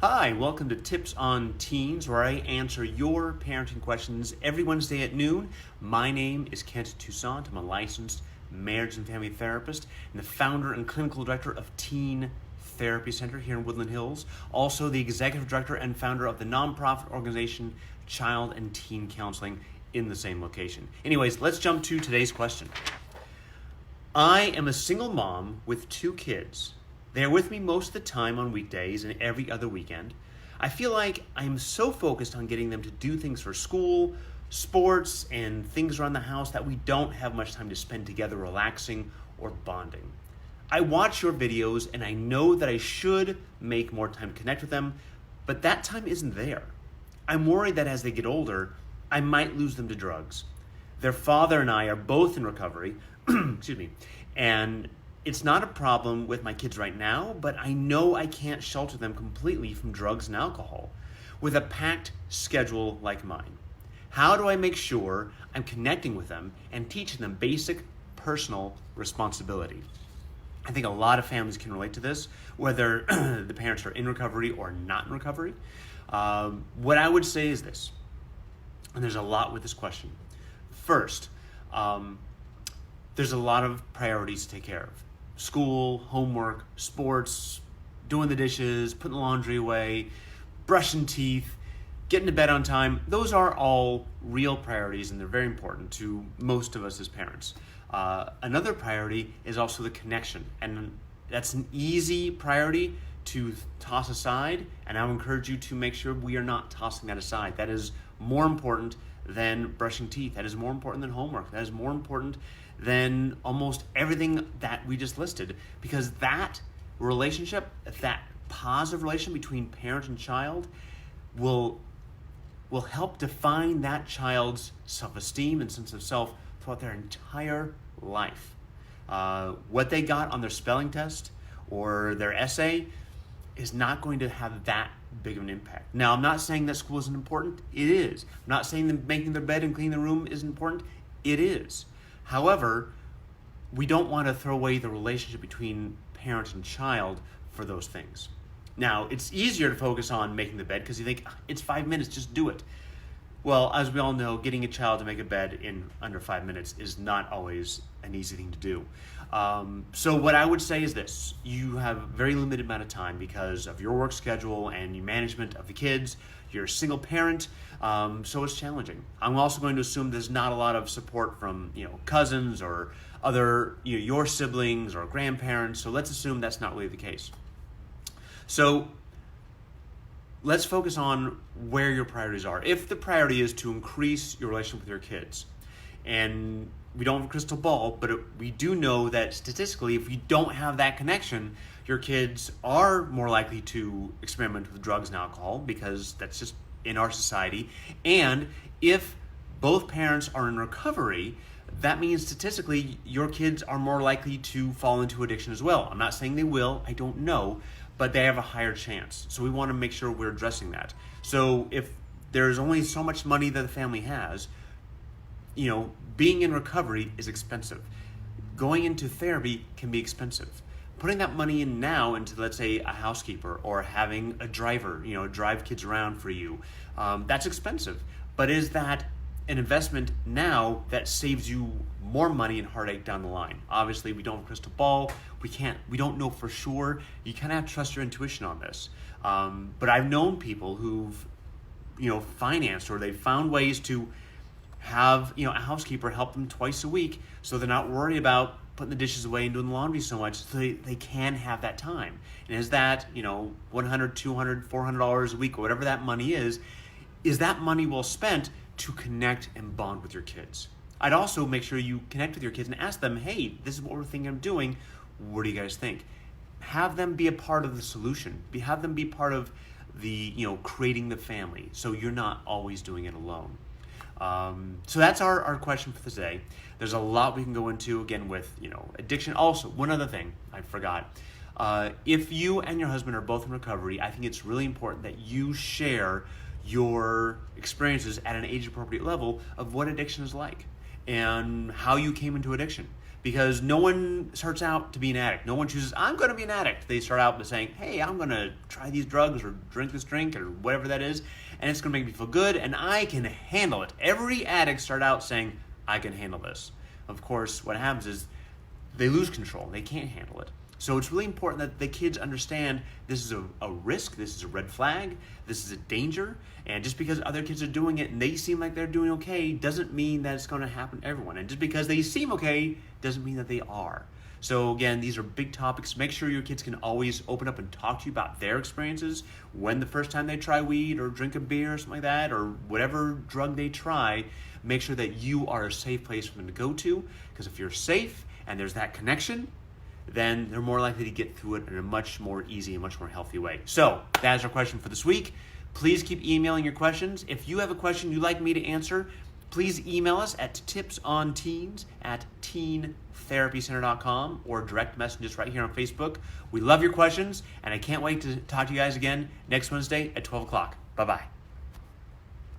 Hi, welcome to Tips on Teens, where I answer your parenting questions every Wednesday at noon. My name is Kent Toussaint. I'm a licensed marriage and family therapist and the founder and clinical director of Teen Therapy Center here in Woodland Hills. Also the executive director and founder of the nonprofit organization Child and Teen Counseling in the same location. Anyways, let's jump to today's question. I am a single mom with 2 kids. They are with me most of the time on weekdays and every other weekend. I feel like I'm so focused on getting them to do things for school, sports, and things around the house that we don't have much time to spend together relaxing or bonding. I watch your videos and I know that I should make more time to connect with them, but that time isn't there. I'm worried that as they get older, I might lose them to drugs. Their father and I are both in recovery, and it's not a problem with my kids right now, but I know I can't shelter them completely from drugs and alcohol with a packed schedule like mine. How do I make sure I'm connecting with them and teaching them basic personal responsibility? I think a lot of families can relate to this, whether the parents are in recovery or not in recovery. What I would say is this, and there's a lot with this question. First, there's a lot of priorities to take care of. School, homework, sports, doing the dishes, putting the laundry away, brushing teeth, getting to bed on time. Those are all real priorities and they're very important to most of us as parents. Another priority is also the connection, and that's an easy priority to toss aside, and I would encourage you to make sure we are not tossing that aside. That is more important than brushing teeth. That is more important than homework. That is more important than almost everything that we just listed, because that relationship, that positive relation between parent and child will help define that child's self-esteem and sense of self throughout their entire life. What they got on their spelling test or their essay is not going to have that big of an impact. Now, I'm not saying that school isn't important. It is. I'm not saying that making their bed and cleaning the room isn't important. It is. However, we don't want to throw away the relationship between parent and child for those things. Now, it's easier to focus on making the bed because you think, it's 5 minutes, just do it. Well, as we all know, getting a child to make a bed in under 5 minutes is not always an easy thing to do. So what I would say is this: you have a very limited amount of time because of your work schedule and your management of the kids. You're a single parent, so it's challenging. I'm also going to assume there's not a lot of support from cousins or other your siblings or grandparents. So let's assume that's not really the case. So let's focus on where your priorities are. If the priority is to increase your relationship with your kids, and we don't have a crystal ball, but we do know that statistically, if you don't have that connection, your kids are more likely to experiment with drugs and alcohol because that's just in our society. And if both parents are in recovery, that means statistically your kids are more likely to fall into addiction as well. I'm not saying they will, I don't know, but they have a higher chance. So we want to make sure we're addressing that. So if there's only so much money that the family has, being in recovery is expensive. Going into therapy can be expensive. Putting that money in now into, let's say, a housekeeper or having a driver, drive kids around for you, that's expensive. But is that an investment now that saves you more money and heartache down the line? Obviously, we don't have a crystal ball. We don't know for sure. You kind of have to trust your intuition on this. But I've known people who've, financed, or they've found ways to have, a housekeeper help them twice a week so they're not worried about putting the dishes away and doing the laundry so much, so they can have that time. And is that, $100, $200, $400 a week, or whatever that money is that money well spent to connect and bond with your kids? I'd also make sure you connect with your kids and ask them, hey, this is what we're thinking of doing. What do you guys think? Have them be a part of the solution. Have them be part of the, creating the family, so you're not always doing it alone. So that's our question for today. There's a lot we can go into, again, with, addiction. Also, one other thing I forgot. If you and your husband are both in recovery, I think it's really important that you share your experiences at an age-appropriate level of what addiction is like and how you came into addiction. because no one starts out to be an addict. No one chooses, I'm going to be an addict. They start out by saying, hey, I'm going to try these drugs or drink this drink or whatever that is, and it's going to make me feel good, and I can handle it. Every addict start out saying, I can handle this. Of course, what happens is they lose control. They can't handle it. So it's really important that the kids understand this is a risk, this is a red flag, this is a danger, and just because other kids are doing it and they seem like they're doing okay doesn't mean that it's going to happen to everyone. And just because they seem okay doesn't mean that they are. So again, these are big topics. Make sure your kids can always open up and talk to you about their experiences, when the first time they try weed or drink a beer or something like that, or whatever drug they try. Make sure that you are a safe place for them to go to, because if you're safe and there's that connection, then they're more likely to get through it in a much more easy and much more healthy way. So that is our question for this week. Please keep emailing your questions. If you have a question you'd like me to answer, please email us at tipsonteens@teentherapycenter.com or direct message us right here on Facebook. We love your questions, and I can't wait to talk to you guys again next Wednesday at 12 o'clock. Bye-bye.